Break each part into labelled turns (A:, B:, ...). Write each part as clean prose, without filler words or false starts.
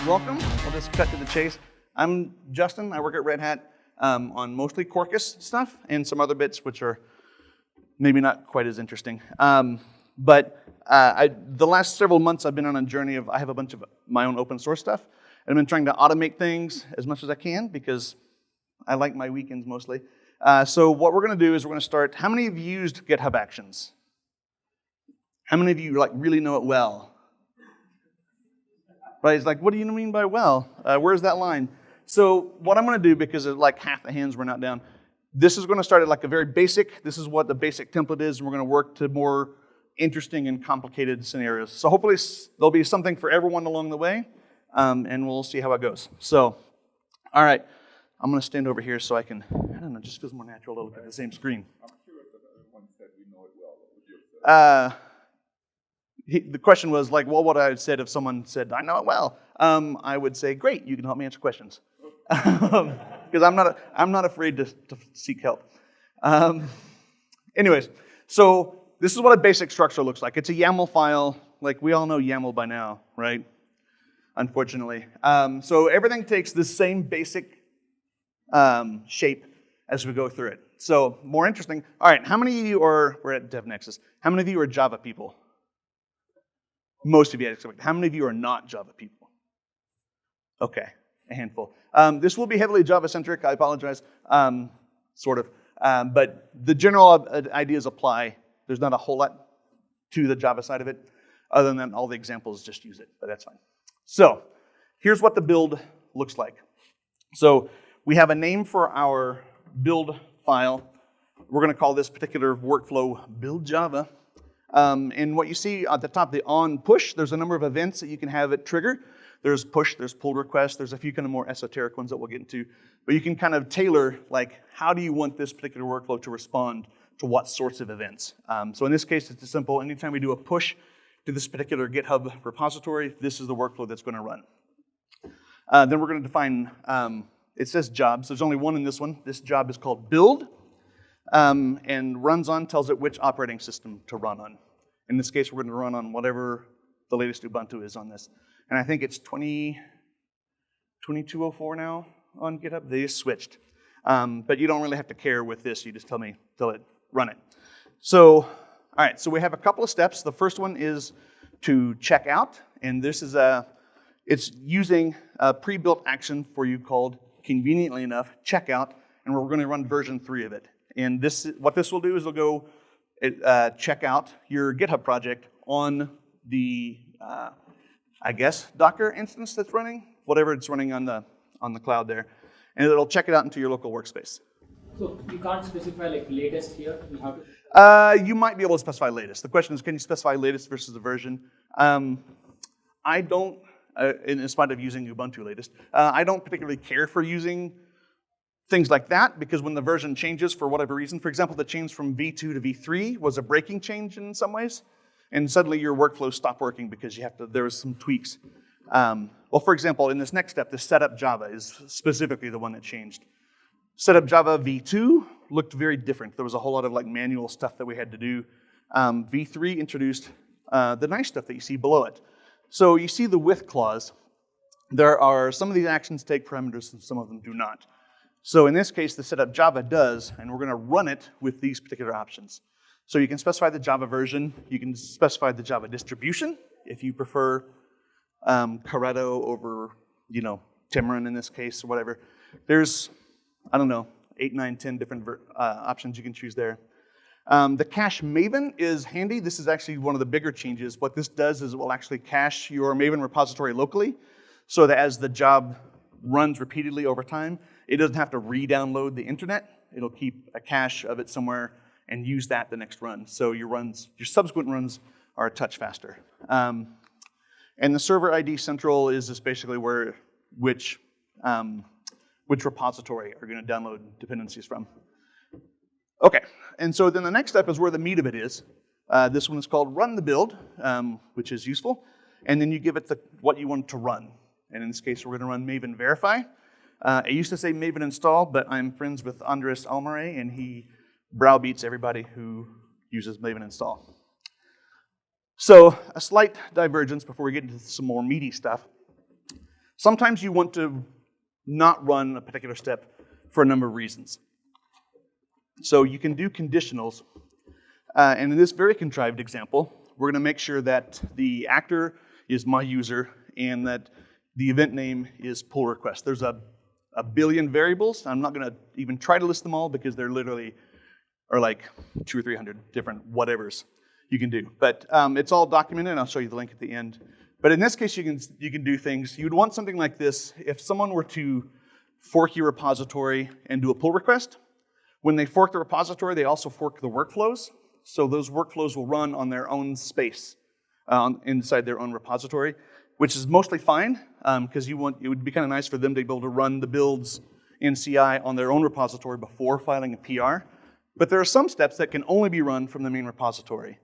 A: welcome. We'll just cut to the chase. I'm Justin. I work at Red Hat on mostly Quarkus stuff and some other bits which are maybe not quite as interesting. The last several months I've been on a journey of, I have a bunch of my own open source stuff, and I've been trying to automate things as much as I can because I like my weekends mostly. So what we're going to do is we're going to start, how many of you used GitHub Actions? How many of you really know it well? Right, it's like, what do you mean by well? Where's that line? So what I'm going to do, because half the hands were not down, this is going to start at a very basic, this is what the basic template is, and we're going to work to more interesting and complicated scenarios. So hopefully there'll be something for everyone along the way, and we'll see how it goes. So, all right, I'm going to stand over here so I can, I don't know, it just feels more natural to look at the same screen.
B: I'm curious if everyone said we know it well. What would you have said?
A: The question was what I had said if someone said, I know it well. I would say, great, you can help me answer questions. Because I'm not afraid to seek help. Anyways, so this is what a basic structure looks like. It's a YAML file. We all know YAML by now, right? Unfortunately. So everything takes the same basic shape as we go through it. So more interesting. All right, how many of you we're at Devnexus. How many of you are Java people? Most of you, I expect. How many of you are not Java people? Okay, a handful. This will be heavily Java-centric, I apologize, sort of. But the general ideas apply. There's not a whole lot to the Java side of it. Other than that, all the examples just use it, but that's fine. So here's what the build looks like. So we have a name for our build file. We're going to call this particular workflow build Java. And what you see at the top, the on push, there's a number of events that you can have it trigger. There's push, there's pull request, there's a few kind of more esoteric ones that we'll get into. But you can kind of tailor, how do you want this particular workflow to respond to what sorts of events? So in this case, it's simple. Anytime we do a push to this particular GitHub repository, this is the workflow that's going to run. Then we're going to define, it says jobs. There's only one in this one. This job is called build. And runs on tells it which operating system to run on. In this case, we're going to run on whatever the latest Ubuntu is on this. And I think it's 2204 now on GitHub. They just switched. But you don't really have to care with this. You just tell it, run it. So, all right, so we have a couple of steps. The first one is to check out. And this is it's using a pre-built action for you called, conveniently enough, checkout. And we're going to run version 3 of it. And what this will do is it'll go check out your GitHub project on the, Docker instance that's running, whatever it's running on the cloud there, and it'll check it out into your local workspace.
C: So you can't specify latest here. You have to.
A: You might be able to specify latest. The question is, can you specify latest versus the version? I don't, in spite of using Ubuntu latest, I don't particularly care for using things like that, because when the version changes for whatever reason, for example, the change from V2 to V3 was a breaking change in some ways, and suddenly your workflow stopped working because there was some tweaks. Well, for example, in this next step, the setup Java is specifically the one that changed. Setup Java V2 looked very different. There was a whole lot of manual stuff that we had to do. V3 introduced the nice stuff that you see below it. So you see the with clause. There are some of these actions take parameters and some of them do not. So in this case, the setup Java does, and we're going to run it with these particular options. So you can specify the Java version. You can specify the Java distribution if you prefer Corretto over, Timurin in this case or whatever. There's, 8, 9, 10 different options you can choose there. The cache Maven is handy. This is actually one of the bigger changes. What this does is it will actually cache your Maven repository locally, so that as the job runs repeatedly over time, it doesn't have to re-download the internet. It'll keep a cache of it somewhere and use that the next run. So your subsequent runs are a touch faster. And the server ID central is just basically which repository are going to download dependencies from. Okay, and so then the next step is where the meat of it is. This one is called run the build, which is useful. And then you give it what you want it to run. And in this case, we're going to run Maven verify. I used to say Maven install, but I'm friends with Andres Almare, and he browbeats everybody who uses Maven install. So a slight divergence before we get into some more meaty stuff. Sometimes you want to not run a particular step for a number of reasons. So you can do conditionals. And in this very contrived example, we're going to make sure that the actor is my user and that the event name is pull request. There's a billion variables. I'm not going to even try to list them all because there literally are like 200 or 300 different whatevers you can do. But it's all documented, and I'll show you the link at the end. But in this case, you can do things. You'd want something like this. If someone were to fork your repository and do a pull request, when they fork the repository, they also fork the workflows. So those workflows will run on their own space inside their own repository, which is mostly fine because it would be kind of nice for them to be able to run the builds in CI on their own repository before filing a PR. But there are some steps that can only be run from the main repository.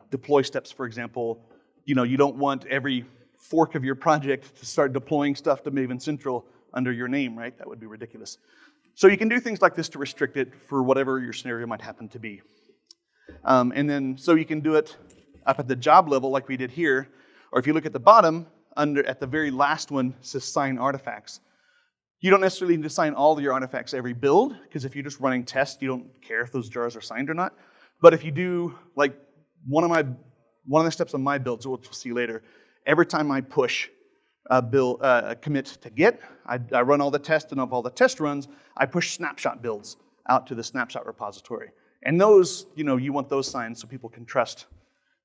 A: Deploy steps, for example, you don't want every fork of your project to start deploying stuff to Maven Central under your name, right? That would be ridiculous. So you can do things like this to restrict it for whatever your scenario might happen to be. And then, so you can do it up at the job level like we did here, or if you look at the bottom, at the very last one, it says sign artifacts. You don't necessarily need to sign all of your artifacts every build, because if you're just running tests, you don't care if those jars are signed or not. But if you do, like one of the steps on my builds, which we'll see later, every time I push a commit to Git, I run all the tests, and of all the test runs, I push snapshot builds out to the snapshot repository. And those, you want those signed so people can trust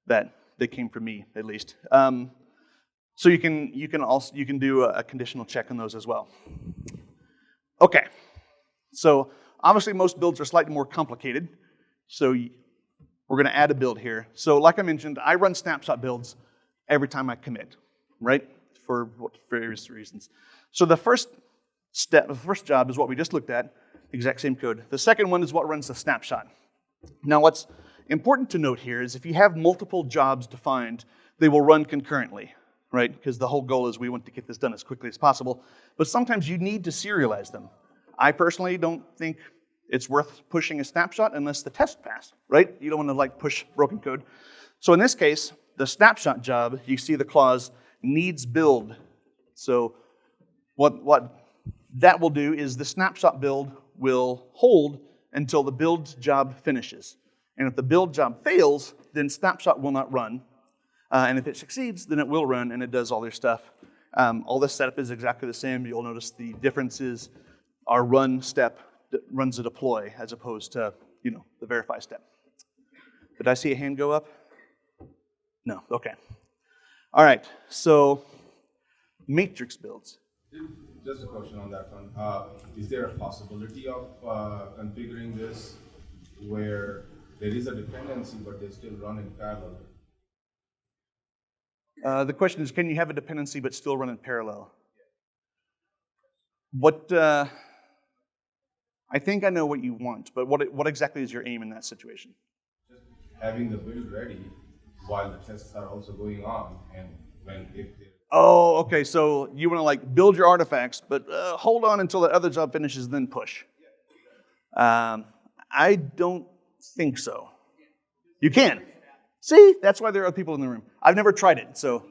A: that they came from me, at least. So you can do a conditional check on those as well. Okay, so obviously most builds are slightly more complicated. So we're going to add a build here. So like I mentioned, I run snapshot builds every time I commit, right? For various reasons. So the first job is what we just looked at, the exact same code. The second one is what runs the snapshot. Now what's important to note here is if you have multiple jobs defined, they will run concurrently, right? Because the whole goal is we want to get this done as quickly as possible. But sometimes you need to serialize them. I personally don't think it's worth pushing a snapshot unless the test passed, right? You don't want to push broken code. So in this case, the snapshot job, you see the clause needs build. So what that will do is the snapshot build will hold until the build job finishes. And if the build job fails, then snapshot will not run. And if it succeeds, then it will run, and it does all their stuff. All this setup is exactly the same. You'll notice the difference is our run step runs a deploy as opposed to the verify step. Did I see a hand go up? No, okay. All right, so matrix builds.
B: Just a question on that one. Is there a possibility of configuring this where there is a dependency, but they still run in parallel?
A: The question is, can you have a dependency but still run in parallel? I think I know what you want, but what exactly is your aim in that situation?
B: Just having the build ready while the tests are also going on, and if they...
A: Oh, okay, so you want to build your artifacts, but hold on until the other job finishes, then push. I don't think so. You can. See, that's why there are people in the room. I've never tried it, so.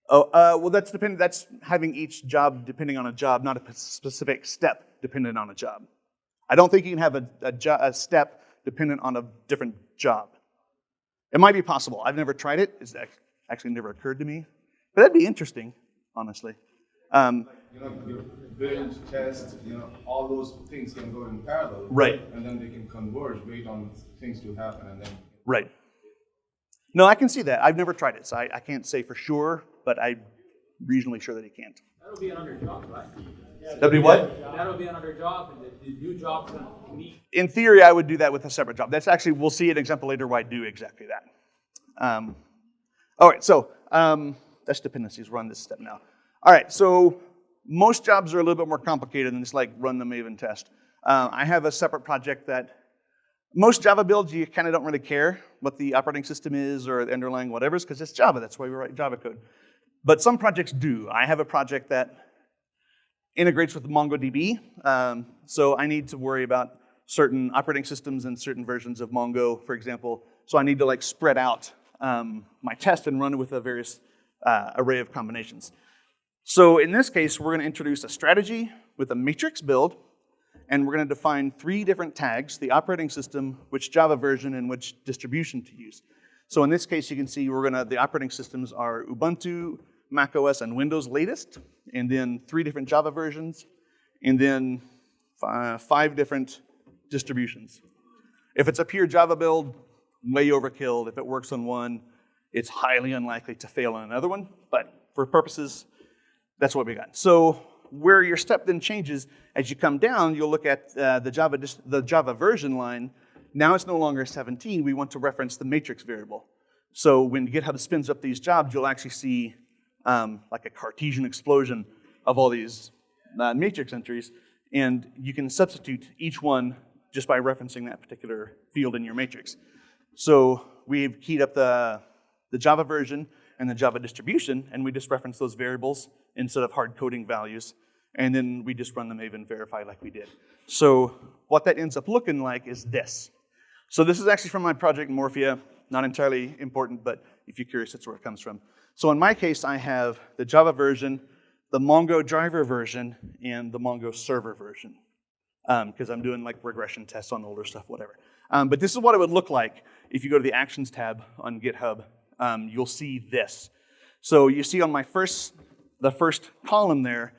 A: Well, that's having each job depending on a job, not a specific step dependent on a job. I don't think you can have a step dependent on a different job. It might be possible. I've never tried it. It's actually never occurred to me. But that'd be interesting, honestly.
B: your build, test, all those things can go in parallel.
A: Right.
B: And then they can converge, wait on things to happen, and then...
A: Right. No, I can see that. I've never tried it, so I can't say for sure, but I'm reasonably sure that it can't.
C: That'll be another job, right?
A: That'll be what?
C: That'll be another job, and the new job's going to meet.
A: In theory, I would do that with a separate job. That's actually, we'll see an example later where I do exactly that. All right, so that's dependencies. We're on this step now. All right, so most jobs are a little bit more complicated than just run the Maven test. I have a separate project that most Java builds, you kind of don't really care what the operating system is or the underlying whatever, because it's Java. That's why we write Java code. But some projects do. I have a project that integrates with MongoDB, so I need to worry about certain operating systems and certain versions of Mongo, for example. So I need to spread out my test and run it with a various array of combinations. So in this case, we're going to introduce a strategy with a matrix build, and we're going to define 3 different tags: the operating system, which Java version, and which distribution to use. So in this case, you can see the operating systems are Ubuntu, macOS, and Windows latest, and then 3 different Java versions, and then 5 different distributions. If it's a pure Java build, way overkill. If it works on one, it's highly unlikely to fail on another one, but for purposes, that's what we got. So where your step then changes, as you come down, you'll look at the Java version line. Now it's no longer 17. We want to reference the matrix variable. So when GitHub spins up these jobs, you'll actually see like a Cartesian explosion of all these matrix entries, and you can substitute each one just by referencing that particular field in your matrix. So we've keyed up the Java version and the Java distribution, and we just reference those variables instead of hard coding values, and then we just run the Maven verify like we did. So what that ends up looking like is this. So this is actually from my project Morphia, not entirely important, but if you're curious, that's where it comes from. So in my case, I have the Java version, the Mongo driver version, and the Mongo server version, because I'm doing like regression tests on older stuff, whatever. But this is what it would look like if you go to the Actions tab on GitHub. You'll see this. So you see on the first column there,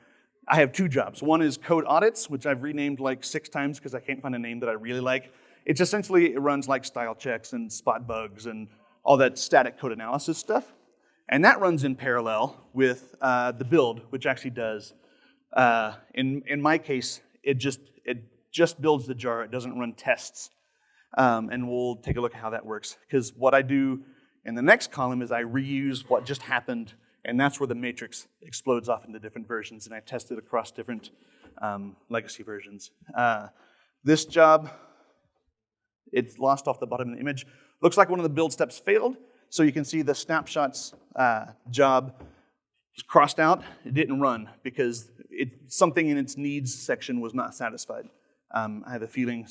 A: I have 2 jobs. One is code audits, which I've renamed like 6 times because I can't find a name that I really like. It's essentially, it runs like style checks and spot bugs and all that static code analysis stuff. And that runs in parallel with the build, which actually does, in my case, it just builds the jar. It doesn't run tests. And we'll take a look at how that works. Because what I do in the next column is I reuse what just happened, and that's where the matrix explodes off into different versions, and I test it across different legacy versions. This job, it's lost off the bottom of the image. Looks like one of the build steps failed, so you can see the snapshots job is crossed out. It didn't run because something in its needs section was not satisfied. I have a feeling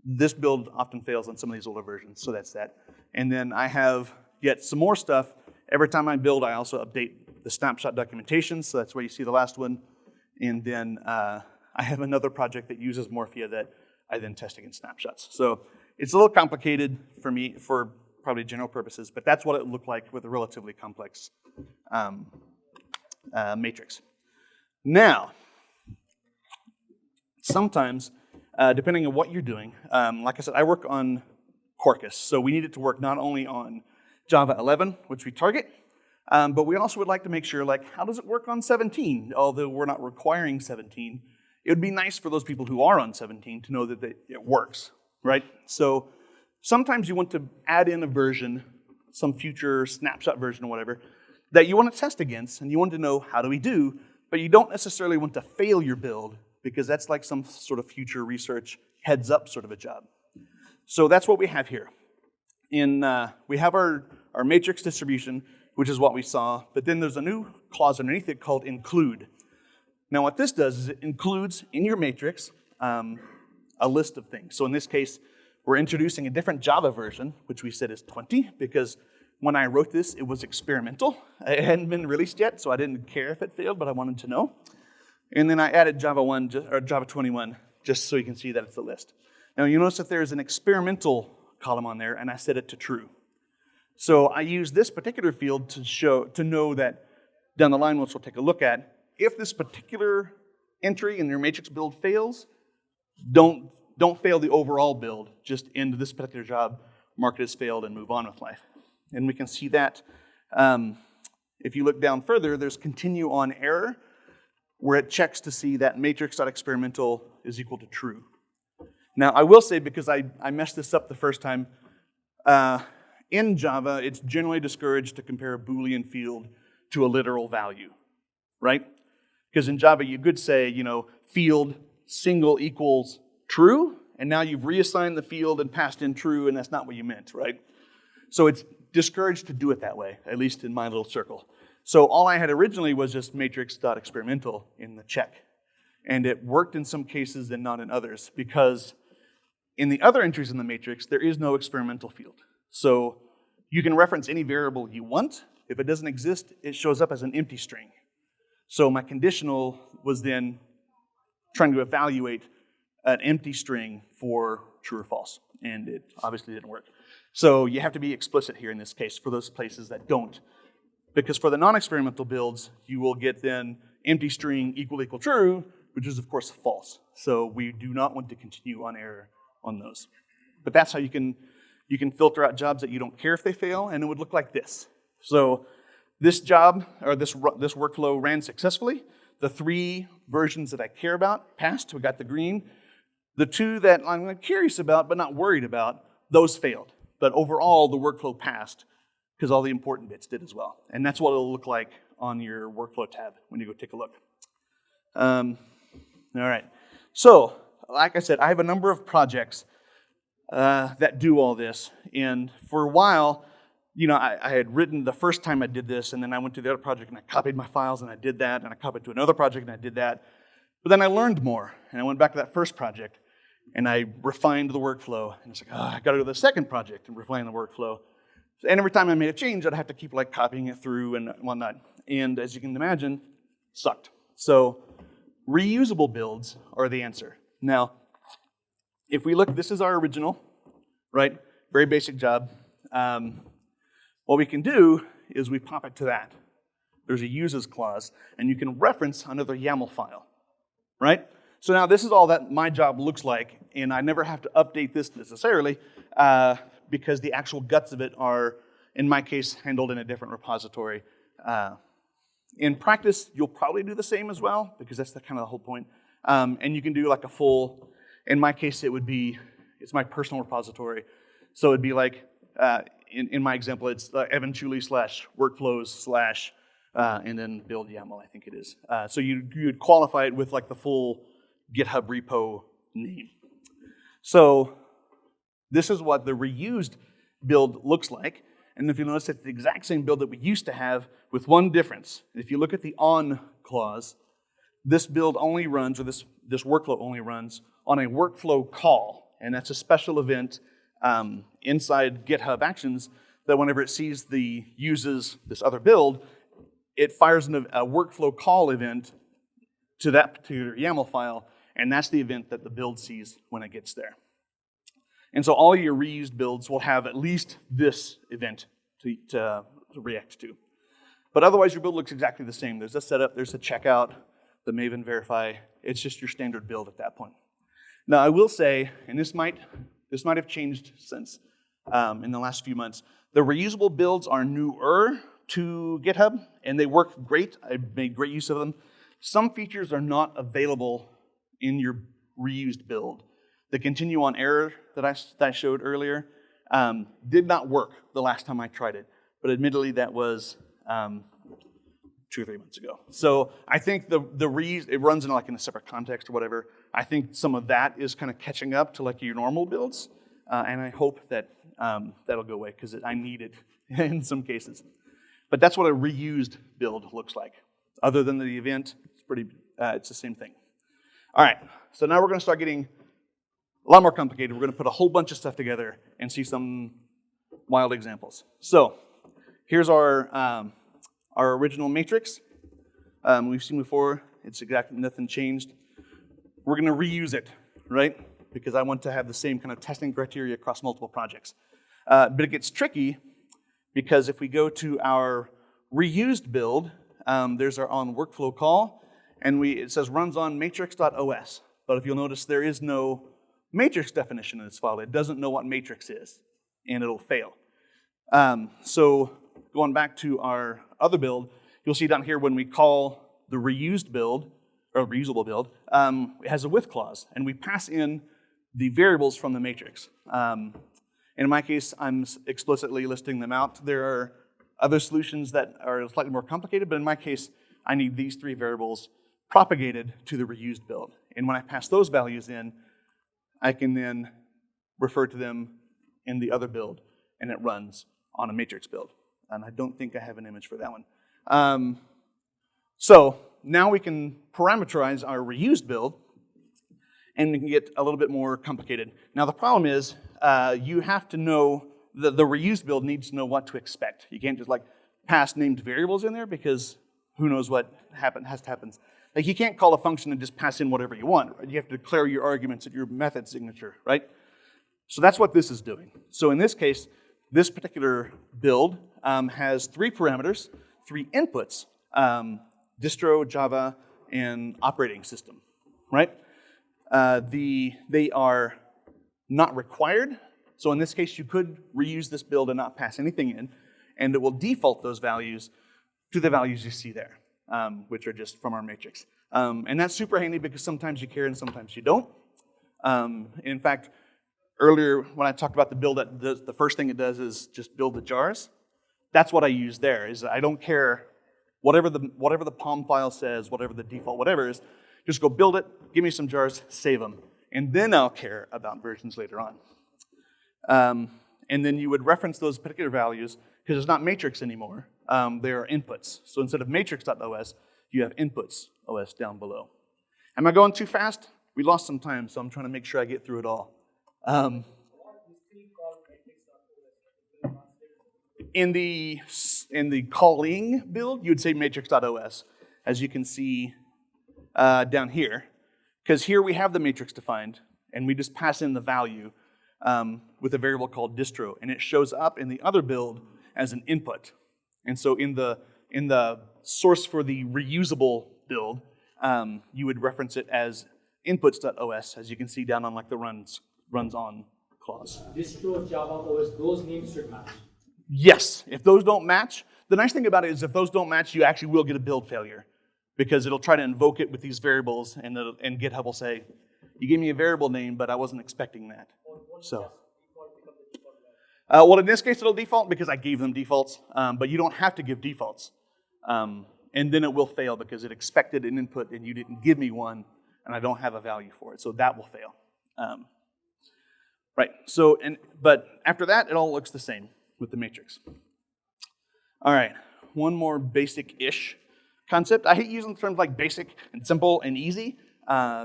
A: this build often fails on some of these older versions, so that's that. And then I have yet some more stuff. Every time I build, I also update the snapshot documentation, so that's where you see the last one. And then I have another project that uses Morphia that I then test against snapshots. So it's a little complicated for me for probably general purposes, but that's what it looked like with a relatively complex matrix. Now, sometimes, depending on what you're doing, like I said, I work on Quarkus, so we need it to work not only on Java 11, which we target, but we also would like to make sure, like, how does it work on 17? Although we're not requiring 17, it would be nice for those people who are on 17 to know that it works, right? So sometimes you want to add in a version, some future snapshot version or whatever, that you want to test against, and you want to know how do we do, but you don't necessarily want to fail your build, because that's like some sort of future research heads up sort of a job. So that's what we have here. We have our matrix distribution, which is what we saw, but then there's a new clause underneath it called include. Now what this does is it includes in your matrix a list of things. So in this case, we're introducing a different Java version, which we said is 20, because when I wrote this, it was experimental. It hadn't been released yet, so I didn't care if it failed, but I wanted to know. And then I added Java 21, just so you can see that it's a list. Now you notice that there's an experimental column on there, and I set it to true. So I use this particular field to know that down the line, which we'll take a look at, if this particular entry in your matrix build fails, don't fail the overall build. Just end this particular job, mark it as failed, and move on with life. And we can see that if you look down further, there's continue on error, where it checks to see that matrix.experimental is equal to true. Now, I will say, because I messed this up the first time, in Java, it's generally discouraged to compare a Boolean field to a literal value, right? Because in Java, you could say, field single equals true, and now you've reassigned the field and passed in true, and that's not what you meant, right? So it's discouraged to do it that way, at least in my little circle. So all I had originally was just matrix.experimental in the check. And it worked in some cases and not in others, because in the other entries in the matrix, there is no experimental field. So you can reference any variable you want. If it doesn't exist, it shows up as an empty string. So my conditional was then trying to evaluate an empty string for true or false, and it obviously didn't work. So you have to be explicit here in this case for those places that don't. Because for the non-experimental builds, you will get then empty string equal true, which is of course false. So we do not want to continue on error on those. But that's how you can filter out jobs that you don't care if they fail, and it would look like this. So this job, or this workflow ran successfully. The 3 versions that I care about passed, we got the green. The 2 that I'm curious about but not worried about, those failed. But overall, the workflow passed because all the important bits did as well. And that's what it'll look like on your workflow tab when you go take a look. All right. So, like I said, I have a number of projects that do all this. And for a while, I had written the first time I did this, and then I went to the other project and I copied my files and I did that, and I copied to another project and I did that. But then I learned more, and I went back to that first project and I refined the workflow. And it's like, I gotta go to the second project and refine the workflow. And every time I made a change, I'd have to keep copying it through and whatnot. And as you can imagine, sucked. So reusable builds are the answer. Now, if we look, this is our original, right? Very basic job. What we can do is we pop it to that. There's a uses clause, and you can reference another YAML file, right? So now this is all that my job looks like, and I never have to update this necessarily because the actual guts of it are, in my case, handled in a different repository. In practice, you'll probably do the same as well, because that's kind of the whole point. And you can do a full, in my case, it's my personal repository. So it'd be in my example, it's evanchuli/workflows/ and then build YAML, I think it is. So you'd qualify it with the full GitHub repo name. So this is what the reused build looks like. And if you notice, it's the exact same build that we used to have with one difference. If you look at the on clause, this build only runs, or this workflow only runs on a workflow call. And that's a special event inside GitHub Actions that whenever it sees uses this other build, it fires a workflow call event to that particular YAML file, and that's the event that the build sees when it gets there. And so all your reused builds will have at least this event to react to. But otherwise, your build looks exactly the same. There's a setup, there's a checkout, the Maven verify. It's just your standard build at that point. Now, I will say, and this might have changed since in the last few months, the reusable builds are newer to GitHub, and they work great. I made great use of them. Some features are not available in your reused build. The continue on error that I showed earlier did not work the last time I tried it, but admittedly that was 2 or 3 months ago. So I think it runs in in a separate context or whatever. I think some of that is kind of catching up to your normal builds, and I hope that that'll go away because I need it in some cases. But that's what a reused build looks like. Other than the event, it's the same thing. All right, so now we're going to start getting a lot more complicated. We're going to put a whole bunch of stuff together and see some wild examples. So here's our original matrix. We've seen before, it's exactly nothing changed. We're going to reuse it, right? Because I want to have the same kind of testing criteria across multiple projects. But it gets tricky because if we go to our reused build, there's our on workflow call, and it says runs on matrix.os. But if you'll notice, there is no matrix definition in this file. It doesn't know what matrix is, and it'll fail. So going back to our other build, you'll see down here when we call the reused build, or reusable build, it has a with clause, and we pass in the variables from the matrix. And in my case, I'm explicitly listing them out. There are other solutions that are slightly more complicated, but in my case, I need these 3 variables propagated to the reused build. And when I pass those values in, I can then refer to them in the other build, and it runs on a matrix build. And I don't think I have an image for that one. So now we can parameterize our reused build, and we can get a little bit more complicated. Now the problem is, you have to know the reused build needs to know what to expect. You can't just like pass named variables in there because who knows what has to happen. Like you can't call a function and just pass in whatever you want. Right? You have to declare your arguments at your method signature, right? So that's what this is doing. So in this case, this particular build has 3 parameters, 3 inputs, distro, Java, and operating system, right? They are not required. So in this case, you could reuse this build and not pass anything in, and it will default those values to the values you see there, which are just from our matrix. And that's super handy because sometimes you care and sometimes you don't. In fact, earlier when I talked about the build, the first thing it does is just build the jars. That's what I use there, is I don't care whatever the POM file says, whatever the default whatever is, just go build it, give me some jars, save them, and then I'll care about versions later on. And then you would reference those particular values, because it's not matrix anymore, they are inputs. So instead of matrix.os, you have inputs.os down below. Am I going too fast? We lost some time, so I'm trying to make sure I get through it all. In the calling build, you would say matrix.os, as you can see down here, because here we have the matrix defined, and we just pass in the value with a variable called distro, and it shows up in the other build as an input. And so in the source for the reusable build, you would reference it as inputs.os, as you can see down on like the runs on clause.
C: Distro, Java, OS, those names should match.
A: Yes, if those don't match, the nice thing about it is if those don't match, you actually will get a build failure, because it'll try to invoke it with these variables, and GitHub will say, you gave me a variable name, but I wasn't expecting that. So, well, in this case, it'll default because I gave them defaults, but you don't have to give defaults. And then it will fail because it expected an input and you didn't give me one, and I don't have a value for it, so that will fail. Right, so, but after that, it all looks the same with the matrix. All right, one more basic-ish concept. I hate using terms like basic and simple and easy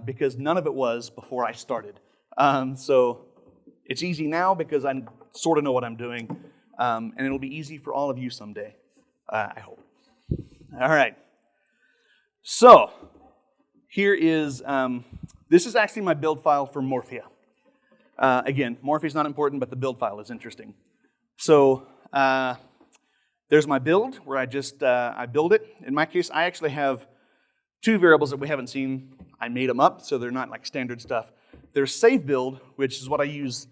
A: because none of it was before I started. So it's easy now because I sort of know what I'm doing, and it'll be easy for all of you someday, I hope. All right, so here is, this is actually my build file for Morphia. Again, Morphia is not important, but the build file is interesting. So there's my build where I build it. In my case, I actually have 2 variables that we haven't seen. I made them up, so they're not like standard stuff. There's save build, which is what I use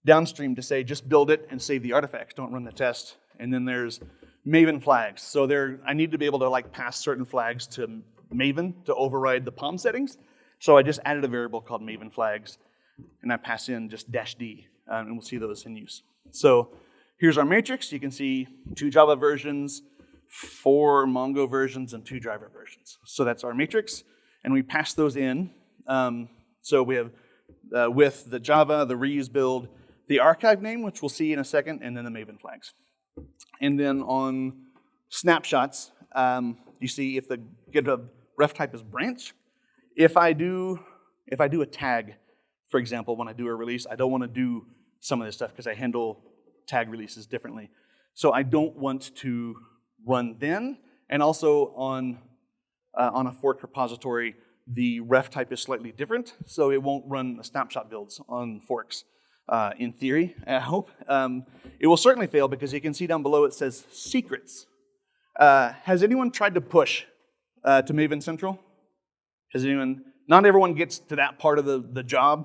A: downstream to say just build it and save the artifacts, don't run the test. And then there's Maven flags. So I need to be able to like pass certain flags to Maven to override the POM settings. So I just added a variable called Maven flags, and I pass in just -d, and we'll see those in use. So here's our matrix. You can see 2 Java versions, 4 Mongo versions, and 2 driver versions. So that's our matrix, and we pass those in. So we have, with the Java, the reuse build, the archive name, which we'll see in a second, and then the Maven flags. And then on snapshots, you see if the GitHub ref type is branch. If I do a tag, for example, when I do a release, I don't want to do some of this stuff because I handle tag releases differently. So I don't want to run then. And also on a forked repository, the ref type is slightly different, so it won't run the snapshot builds on forks. In theory, I hope. It will certainly fail because you can see down below it says secrets. Has anyone tried to push to Maven Central? Has anyone? Not everyone gets to that part of the job,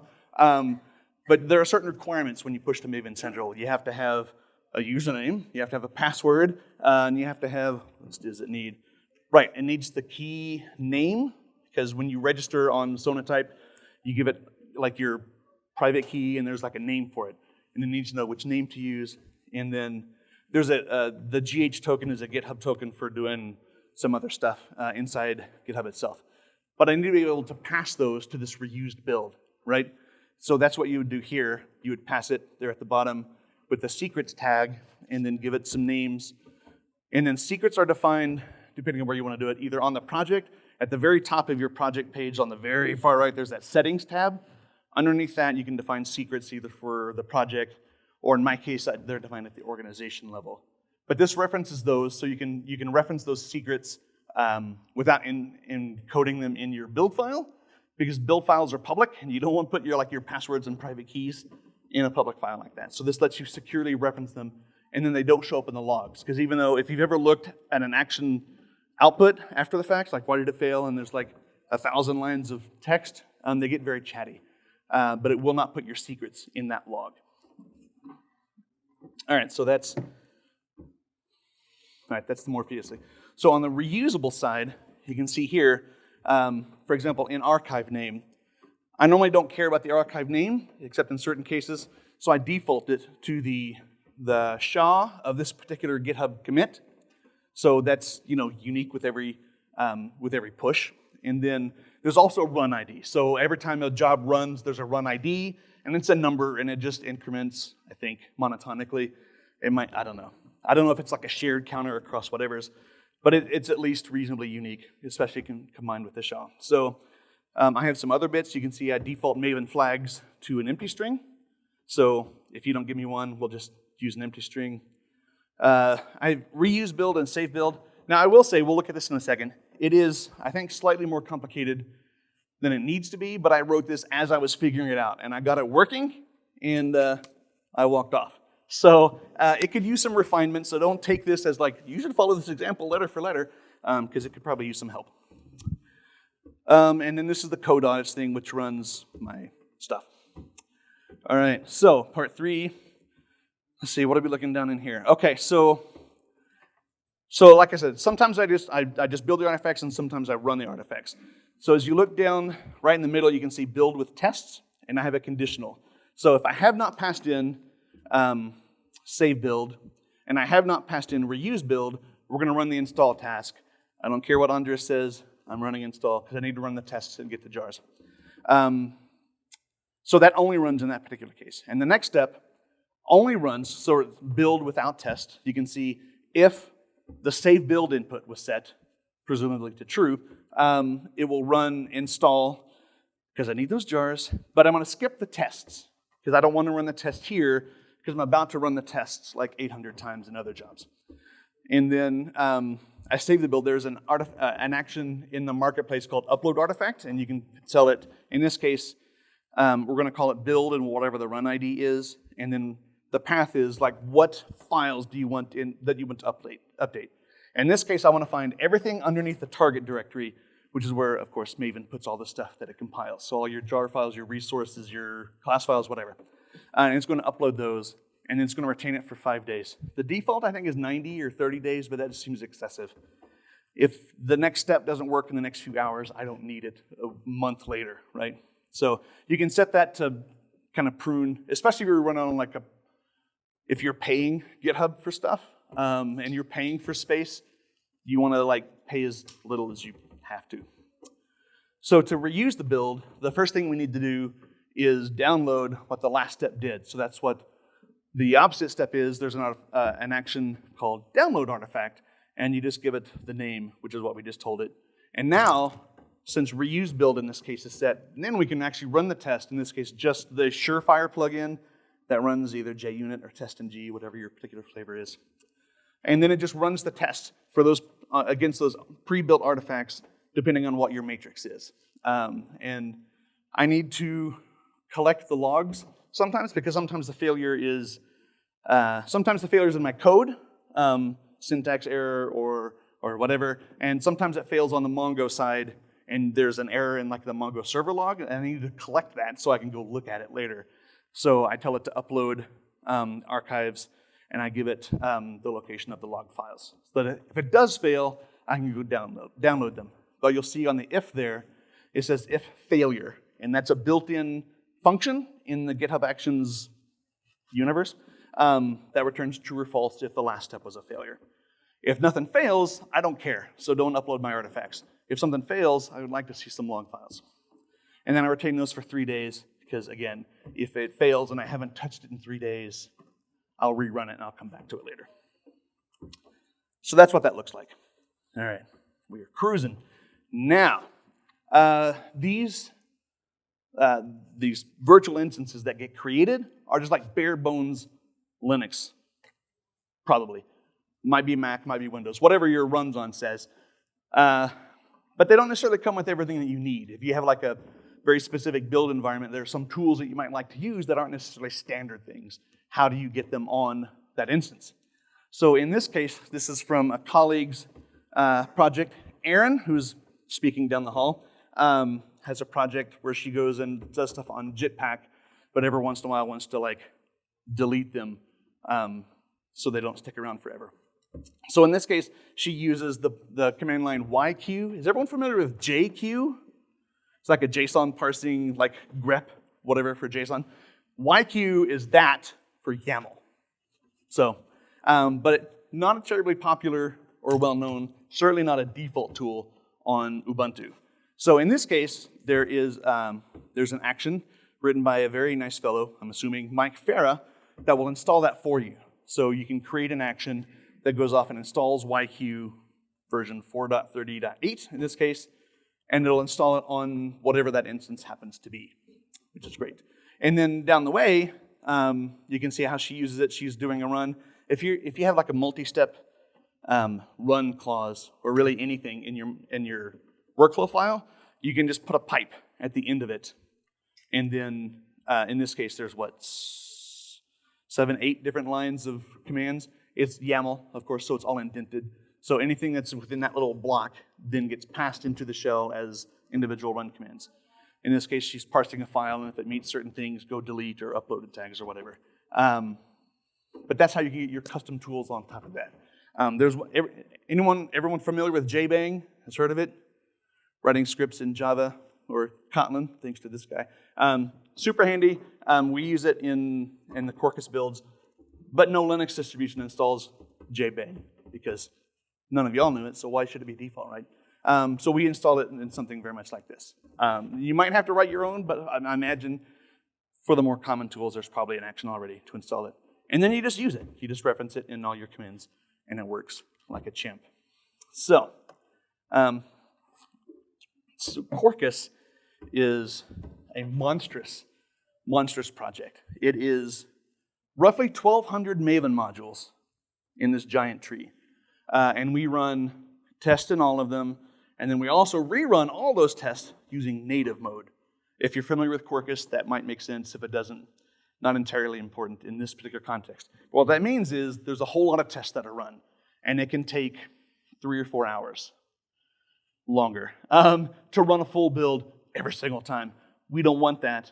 A: but there are certain requirements when you push to Maven Central. You have to have a username, you have to have a password, and you have to have, what does it need? Right, it needs the key name, because when you register on Sonatype, you give it like your private key, and there's like a name for it, and it needs to know which name to use. And then there's the GH token is a GitHub token for doing some other stuff inside GitHub itself. But I need to be able to pass those to this reused build, right? So that's what you would do here. You would pass it there at the bottom with the secrets tag, and then give it some names. And then secrets are defined, depending on where you want to do it, either on the project, at the very top of your project page, on the very far right, there's that settings tab. Underneath that, you can define secrets either for the project or in my case, they're defined at the organization level. But this references those, so you can reference those secrets without encoding them in your build file, because build files are public, and you don't want to put your passwords and private keys in a public file like that. So this lets you securely reference them, and then they don't show up in the logs. Because even though, if you've ever looked at an action output after the fact, like why did it fail, and there's like 1,000 lines of text, they get very chatty. But it will not put your secrets in that log. All right, so that's the Morpheus thing. So on the reusable side, you can see here, for example, in archive name, I normally don't care about the archive name, except in certain cases, so I default it to the SHA of this particular GitHub commit. So that's unique with every push. And then there's also run ID. So every time a job runs, there's a run ID, and it's a number, and it just increments, I think, monotonically. It might, I don't know. I don't know if it's like a shared counter across whatever's, but it's at least reasonably unique, especially combined with the SHA. So I have some other bits. You can see I default Maven flags to an empty string. So if you don't give me one, we'll just use an empty string. I reuse build and save build. Now I will say, we'll look at this in a second. It is, I think, slightly more complicated than it needs to be, but I wrote this as I was figuring it out, and I got it working, and I walked off. So it could use some refinement, so don't take this as like, you should follow this example letter for letter, because it could probably use some help. And then this is the code audits thing, which runs my stuff. All right, so part 3. Let's see, what are we looking down in here? Okay, so like I said, sometimes I just build the artifacts, and sometimes I run the artifacts. So as you look down right in the middle, you can see build with tests, and I have a conditional. So if I have not passed in save build, and I have not passed in reuse build, we're going to run the install task. I don't care what Andres says, I'm running install, because I need to run the tests and get the jars. So that only runs in that particular case. And the next step only runs, so it's build without test. You can see if the save build input was set, presumably to true, it will run install, because I need those jars, but I'm going to skip the tests, because I don't want to run the test here, because I'm about to run the tests like 800 times in other jobs. And then I save the build. There's an action in the marketplace called upload artifact, and you can sell it. In this case, we're going to call it build and whatever the run ID is, and then the path is like, what files do you want that you want to update? In this case, I want to find everything underneath the target directory, which is where, of course, Maven puts all the stuff that it compiles. So all your jar files, your resources, your class files, whatever. And it's going to upload those, and it's going to retain it for 5 days. The default, I think, is 90 or 30 days, but that just seems excessive. If the next step doesn't work in the next few hours, I don't need it a month later, right? So you can set that to kind of prune, especially if you're running on if you're paying GitHub for stuff, and you're paying for space, you want to pay as little as you have to. So to reuse the build, the first thing we need to do is download what the last step did. So that's what the opposite step is. There's an action called download artifact, and you just give it the name, which is what we just told it. And now, since reuse build in this case is set, then we can actually run the test, in this case just the Surefire plugin that runs either JUnit or TestNG, whatever your particular flavor is. And then it just runs the test for those against those pre-built artifacts, depending on what your matrix is. And I need to collect the logs sometimes, because sometimes the failure is in my code, syntax error or whatever, and sometimes it fails on the Mongo side, and there's an error in the Mongo server log, and I need to collect that so I can go look at it later. So I tell it to upload archives, and I give it the location of the log files. So that if it does fail, I can go download them. But you'll see on the if there, it says if failure, and that's a built-in function in the GitHub Actions universe that returns true or false if the last step was a failure. If nothing fails, I don't care, so don't upload my artifacts. If something fails, I would like to see some log files. And then I retain those for 3 days, because again, if it fails and I haven't touched it in 3 days, I'll rerun it and I'll come back to it later. So that's what that looks like. All right, we are cruising. Now, these virtual instances that get created are just like bare bones Linux, probably. Might be Mac, might be Windows, whatever your runs on says. But they don't necessarily come with everything that you need. If you have like a very specific build environment, there are some tools that you might like to use that aren't necessarily standard things. How do you get them on that instance? So in this case, this is from a colleague's project. Erin, who's speaking down the hall, has a project where she goes and does stuff on Jetpack, but every once in a while wants to like delete them so they don't stick around forever. So in this case, she uses the command line YQ. Is everyone familiar with JQ? It's like a JSON parsing, like grep, whatever for JSON. YQ is that for YAML. So, but not a terribly popular or well-known, certainly not a default tool on Ubuntu. So in this case, there's an action written by a very nice fellow, I'm assuming Mike Farah, that will install that for you. So you can create an action that goes off and installs YQ version 4.30.8 in this case, and it'll install it on whatever that instance happens to be, which is great. And then down the way, you can see how she uses it. She's doing a run. If you have like a multi-step run clause or really anything in your workflow file, you can just put a pipe at the end of it. And then in this case, there's 7, 8 different lines of commands. It's YAML, of course, so it's all indented. So anything that's within that little block then gets passed into the shell as individual run commands. In this case, she's parsing a file, and if it meets certain things, go delete or uploaded tags or whatever. But that's how you can get your custom tools on top of that. Everyone familiar with JBang? Has heard of it? Writing scripts in Java or Kotlin, thanks to this guy. Super handy. We use it in the Quarkus builds, but no Linux distribution installs JBang because none of y'all knew it, so why should it be default, right? So we installed it in something very much like this. You might have to write your own, but I imagine for the more common tools, there's probably an action already to install it. And then you just use it. You just reference it in all your commands, and it works like a chimp. So Quarkus is a monstrous project. It is roughly 1,200 Maven modules in this giant tree. And we run tests in all of them, and then we also rerun all those tests using native mode. If you're familiar with Quarkus, that might make sense. If it doesn't, not entirely important in this particular context. What that means is there's a whole lot of tests that are run, and it can take 3 or 4 hours longer to run a full build every single time. We don't want that.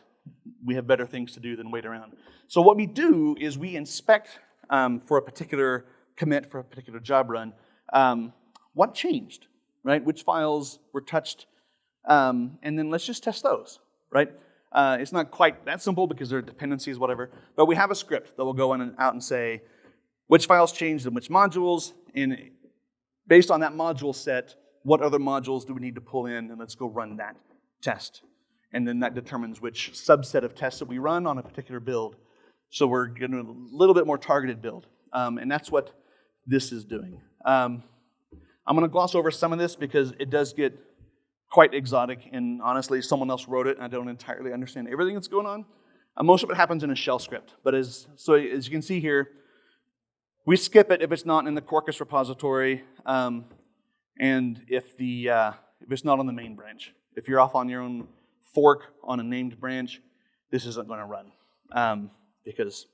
A: We have better things to do than wait around. So what we do is we inspect for a particular commit, for a particular job run, what changed, right? Which files were touched, and then let's just test those, right? It's not quite that simple because there are dependencies, whatever, but we have a script that will go in and out and say which files changed in which modules, and based on that module set, what other modules do we need to pull in, and let's go run that test. And then that determines which subset of tests that we run on a particular build. So we're getting a little bit more targeted build. And that's what this is doing. I'm going to gloss over some of this because it does get quite exotic, and honestly, someone else wrote it, and I don't entirely understand everything that's going on. Most of it happens in a shell script. But as you can see here, we skip it if it's not in the Quarkus repository, and if it's not on the main branch. If you're off on your own fork on a named branch, this isn't going to run, because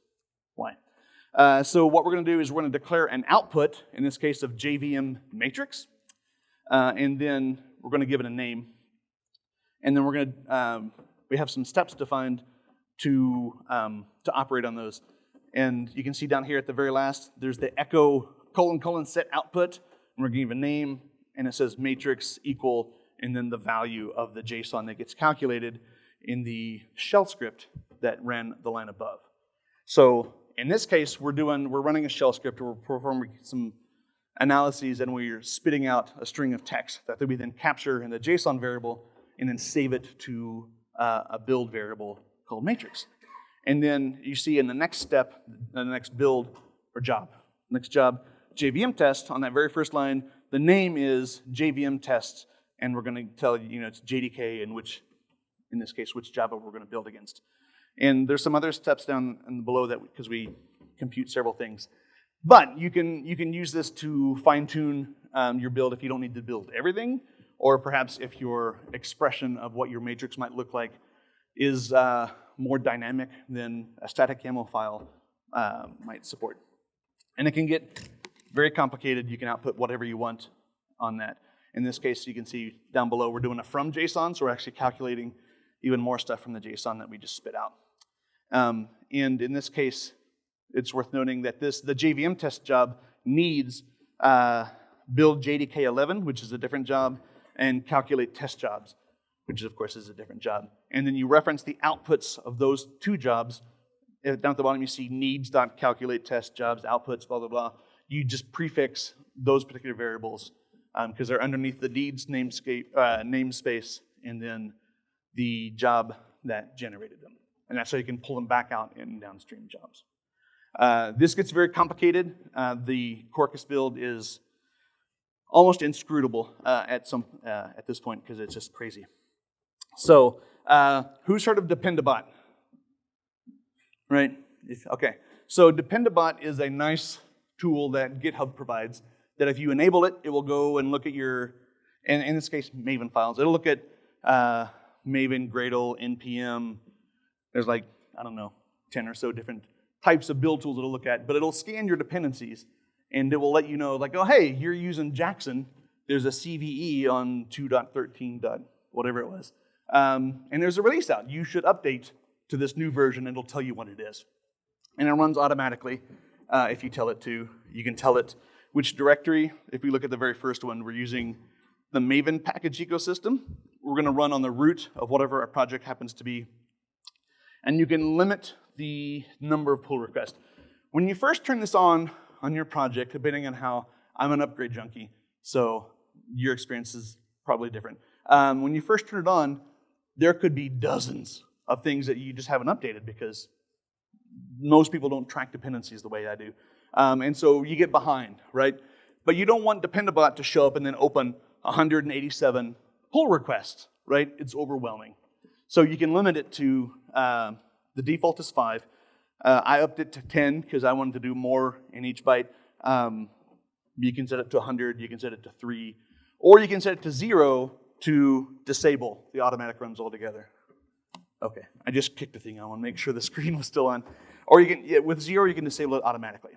A: why? So what we're going to do is we're going to declare an output, in this case of JVM matrix, and then we're going to give it a name, and then we're going to we have some steps defined to operate on those. And you can see down here at the very last, there's the echo : set output, and we're going to give a name, and it says matrix equal, and then the value of the JSON that gets calculated in the shell script that ran the line above. So in this case, we're running a shell script, we're performing some analyses, and we're spitting out a string of text that we then capture in the JSON variable and then save it to a build variable called matrix. And then you see in the next step, the next build or job, JVM test, on that very first line, the name is JVM test, and we're going to tell you, it's JDK and in this case, which Java we're going to build against. And there's some other steps down and below that, because we compute several things. But you can use this to fine-tune your build if you don't need to build everything, or perhaps if your expression of what your matrix might look like is more dynamic than a static YAML file might support. And it can get very complicated. You can output whatever you want on that. In this case, you can see down below, we're doing a from JSON, so we're actually calculating even more stuff from the JSON that we just spit out. And in this case, it's worth noting that the JVM test job needs build JDK11, which is a different job, and calculate test jobs, which of course is a different job. And then you reference the outputs of those two jobs. Down at the bottom you see needs.calculate test jobs, outputs, blah, blah, blah. You just prefix those particular variables because they're underneath the needs namespace and then the job that generated them. And that's how you can pull them back out in downstream jobs. This gets very complicated. The Quarkus build is almost inscrutable at this point because it's just crazy. So, who's heard of Dependabot? Right? Okay. So Dependabot is a nice tool that GitHub provides that if you enable it, it will go and look at your, and in this case, Maven files. It'll look at Maven, Gradle, NPM. There's like, I don't know, 10 or so different types of build tools it'll look at, but it'll scan your dependencies and it will let you know, like, oh, hey, you're using Jackson. There's a CVE on 2.13. Whatever it was. And there's a release out. You should update to this new version and it'll tell you what it is. And it runs automatically if you tell it to. You can tell it which directory. If we look at the very first one, we're using the Maven package ecosystem. We're going to run on the root of whatever our project happens to be. And you can limit the number of pull requests. When you first turn this on your project, depending on how, I'm an upgrade junkie, so your experience is probably different. When you first turn it on, there could be dozens of things that you just haven't updated because most people don't track dependencies the way I do. And so you get behind, right? But you don't want Dependabot to show up and then open 187 pull requests, right? It's overwhelming. So you can limit it to, the default is 5. I upped it to 10 because I wanted to do more in each byte. You can set it to 100, you can set it to 3, or you can set it to 0 to disable the automatic runs altogether. Okay, I just kicked the thing. I want to make sure the screen was still on. Or you can, with 0, you can disable it automatically.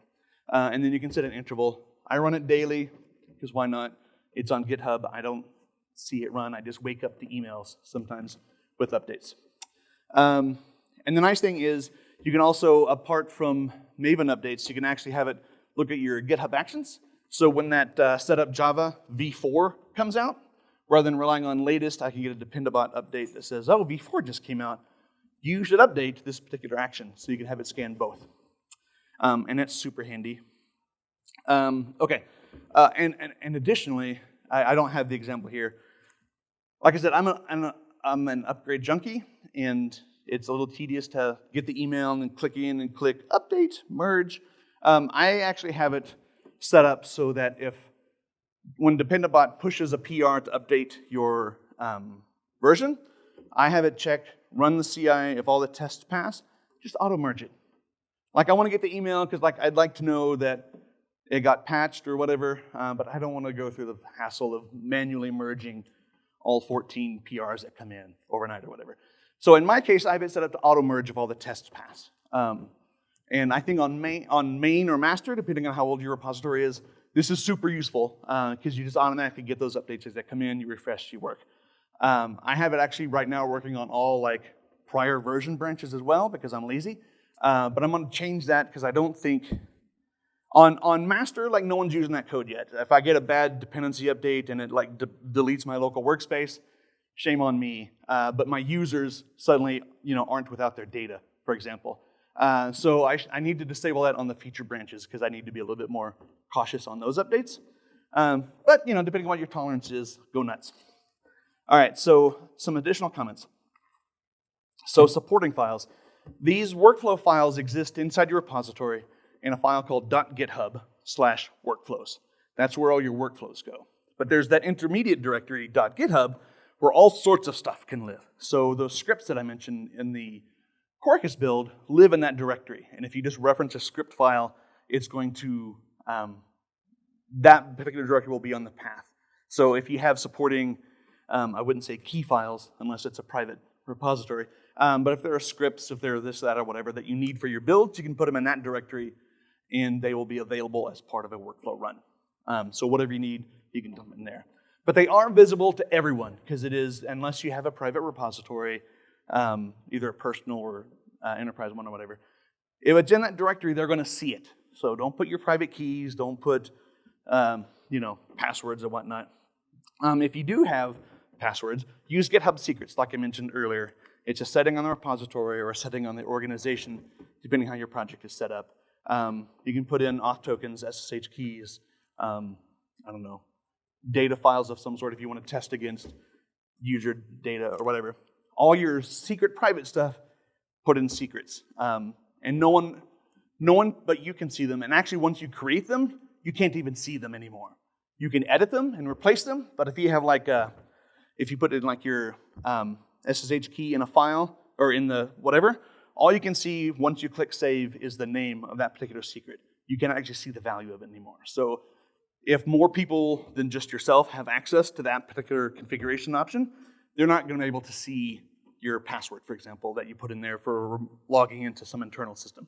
A: And then you can set an interval. I run it daily, because why not? It's on GitHub. I don't see it run. I just wake up to emails sometimes with updates. And the nice thing is, you can also, apart from Maven updates, you can actually have it look at your GitHub actions. So when that setup Java v4 comes out, rather than relying on latest, I can get a Dependabot update that says, oh, v4 just came out. You should update this particular action, so you can have it scan both. And that's super handy. Okay, and additionally, I don't have the example here. Like I said, I'm an upgrade junkie, and it's a little tedious to get the email and click in and click update, merge. I actually have it set up so that when Dependabot pushes a PR to update your version, I have it check, run the CI, if all the tests pass, just auto-merge it. Like I want to get the email because like I'd like to know that it got patched or whatever, but I don't want to go through the hassle of manually merging all 14 PRs that come in overnight or whatever. So in my case, I have it set up to auto-merge if all the tests pass. And I think on main or master, depending on how old your repository is, this is super useful because you just automatically get those updates as they come in, you refresh, you work. I have it actually right now working on all like prior version branches as well because I'm lazy. But I'm going to change that because I don't think on master, like no one's using that code yet. If I get a bad dependency update and it like deletes my local workspace, shame on me. But my users suddenly, aren't without their data, for example. So I need to disable that on the feature branches because I need to be a little bit more cautious on those updates. But depending on what your tolerance is, go nuts. All right, so some additional comments. So supporting files. These workflow files exist inside your repository in a file called .github/workflows. That's where all your workflows go. But there's that intermediate directory .github where all sorts of stuff can live. So those scripts that I mentioned in the Quarkus build live in that directory. And if you just reference a script file, it's going to, that particular directory will be on the path. So if you have supporting, I wouldn't say key files unless it's a private repository, but if there are scripts, if there are this, that, or whatever that you need for your builds, you can put them in that directory and they will be available as part of a workflow run. So whatever you need, you can dump it in there. But they are visible to everyone because it is, unless you have a private repository, either a personal or enterprise one or whatever, if it's in that directory, they're going to see it. So don't put your private keys, don't put passwords and whatnot. If you do have passwords, use GitHub secrets, like I mentioned earlier. It's a setting on the repository or a setting on the organization, depending how your project is set up. You can put in auth tokens, SSH keys, data files of some sort if you want to test against user data or whatever. All your secret private stuff, put in secrets. And no one but you can see them. And actually, once you create them, you can't even see them anymore. You can edit them and replace them, but if you have if you put in your SSH key in a file or in the whatever, all you can see once you click save is the name of that particular secret. You can't actually see the value of it anymore. So if more people than just yourself have access to that particular configuration option, they're not going to be able to see your password, for example, that you put in there for logging into some internal system.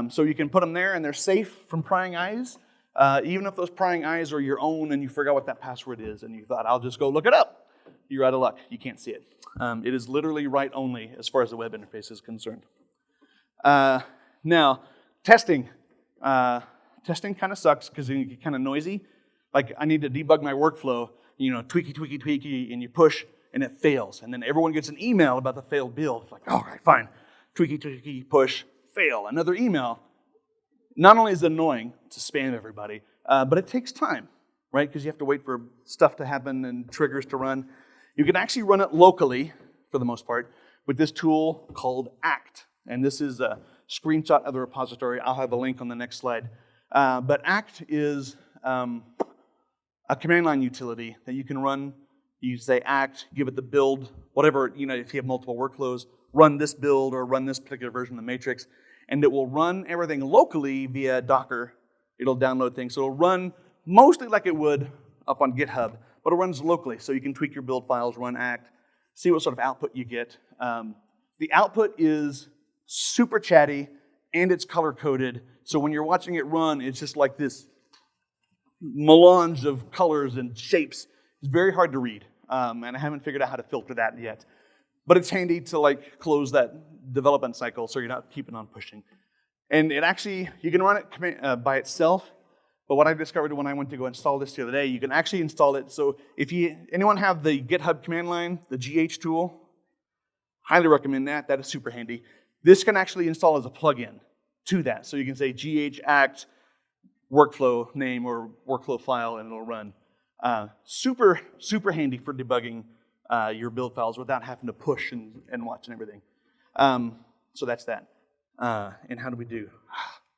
A: So you can put them there and they're safe from prying eyes. Even if those prying eyes are your own and you forgot what that password is and you thought, I'll just go look it up, you're out of luck. You can't see it. It is literally write-only as far as the web interface is concerned. Now, testing. Testing kind of sucks because it can get kind of noisy. Like, I need to debug my workflow, tweaky, and you push, and it fails. And then everyone gets an email about the failed build. It's like, all right, fine. Tweaky, push, fail. Another email. Not only is it annoying to spam everybody, but it takes time, right? Because you have to wait for stuff to happen and triggers to run. You can actually run it locally, for the most part, with this tool called Act. And this is a screenshot of the repository. I'll have a link on the next slide. But Act is a command line utility that you can run. You say Act, give it the build, whatever, if you have multiple workflows, run this build or run this particular version of the matrix. And it will run everything locally via Docker. It'll download things. So it'll run mostly like it would up on GitHub, but it runs locally. So you can tweak your build files, run Act, see what sort of output you get. The output is super chatty and it's color-coded. So when you're watching it run, it's just like this melange of colors and shapes. It's very hard to read, and I haven't figured out how to filter that yet. But it's handy to close that development cycle so you're not keeping on pushing. And it actually, you can run it by itself, but what I discovered when I went to go install this the other day, you can actually install it. So if anyone have the GitHub command line, the GH tool, highly recommend that. That is super handy. This can actually install as a plugin to that. So you can say GH act workflow name or workflow file and it'll run. Super handy for debugging your build files without having to push and watch and everything. So that's that. And how do we do?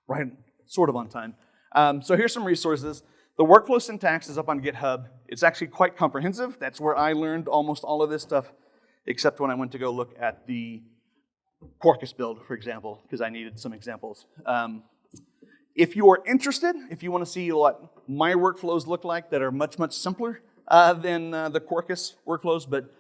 A: Right, sort of on time. So here's some resources. The workflow syntax is up on GitHub. It's actually quite comprehensive. That's where I learned almost all of this stuff, except when I went to go look at the Quarkus build, for example, because I needed some examples. If you are interested, if you want to see what my workflows look like that are much, much simpler than the Quarkus workflows, but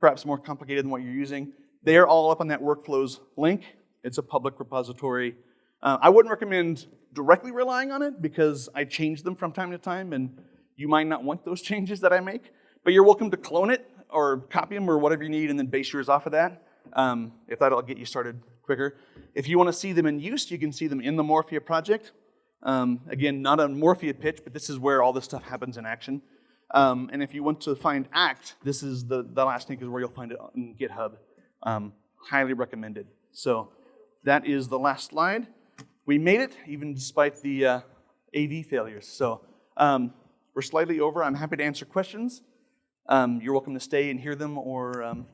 A: perhaps more complicated than what you're using, they are all up on that workflows link. It's a public repository. I wouldn't recommend directly relying on it because I change them from time to time and you might not want those changes that I make, but you're welcome to clone it or copy them or whatever you need and then base yours off of that. If that'll get you started quicker. If you want to see them in use, you can see them in the Morphia project. Again, not a Morphia pitch, but this is where all this stuff happens in action. And if you want to find Act, this is the last link is where you'll find it on GitHub. Highly recommended. So that is the last slide. We made it, even despite the AV failures. So we're slightly over. I'm happy to answer questions. You're welcome to stay and hear them or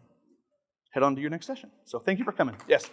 A: head on to your next session. So thank you for coming. Yes?